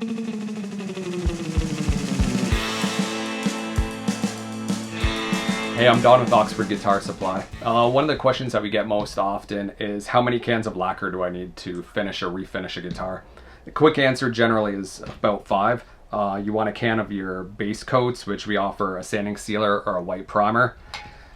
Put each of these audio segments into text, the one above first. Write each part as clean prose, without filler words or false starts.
Hey, I'm Don with Oxford Guitar Supply. One of the questions that we get most often is how many cans of lacquer do I need to finish or refinish a guitar? The quick answer generally is about 5. You want a can of your base coats, which we offer a sanding sealer or a white primer,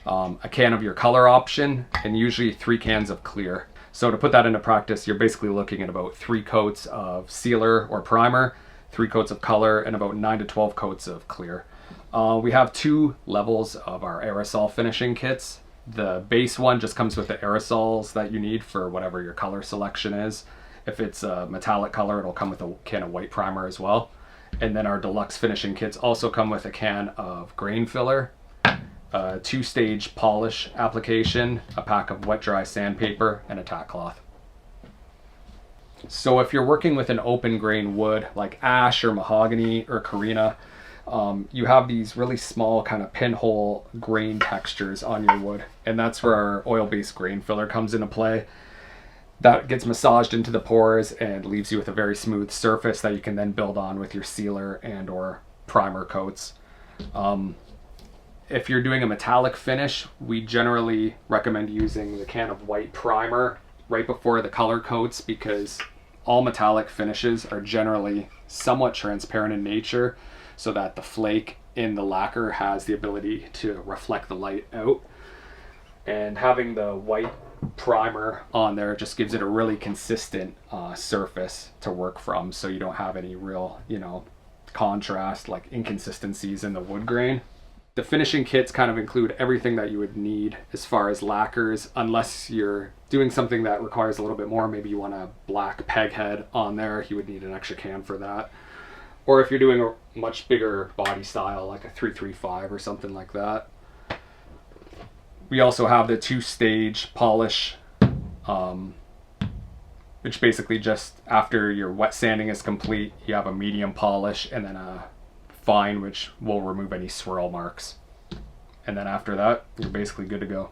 a can of your color option, and usually 3 cans of clear. So to put that into practice, you're basically looking at about 3 coats of sealer or primer, 3 coats of color, and about 9 to 12 coats of clear. We have 2 levels of our aerosol finishing kits. The base one just comes with the aerosols that you need for whatever your color selection is. If it's a metallic color, it'll come with a can of white primer as well. And then our deluxe finishing kits also come with a can of grain filler, a 2-stage polish application, a pack of wet dry sandpaper, and a tack cloth. So if you're working with an open grain wood like ash or mahogany or carina, you have these really small kind of pinhole grain textures on your wood, and that's where our oil-based grain filler comes into play. That gets massaged into the pores and leaves you with a very smooth surface that you can then build on with your sealer and or primer coats. If you're doing a metallic finish, we generally recommend using the can of white primer right before the color coats, because all metallic finishes are generally somewhat transparent in nature, so that the flake in the lacquer has the ability to reflect the light out. And having the white primer on there just gives it a really consistent surface to work from, so you don't have any real, contrast, like inconsistencies in the wood grain. The finishing kits kind of include everything that you would need as far as lacquers, unless you're doing something that requires a little bit more. Maybe you want a black peg head on there, you would need an extra can for that. Or if you're doing a much bigger body style, like a 335 or something like that. We also have the 2-stage polish, which basically just after your wet sanding is complete, you have a medium polish and then a fine, which will remove any swirl marks. And then after that, you're basically good to go.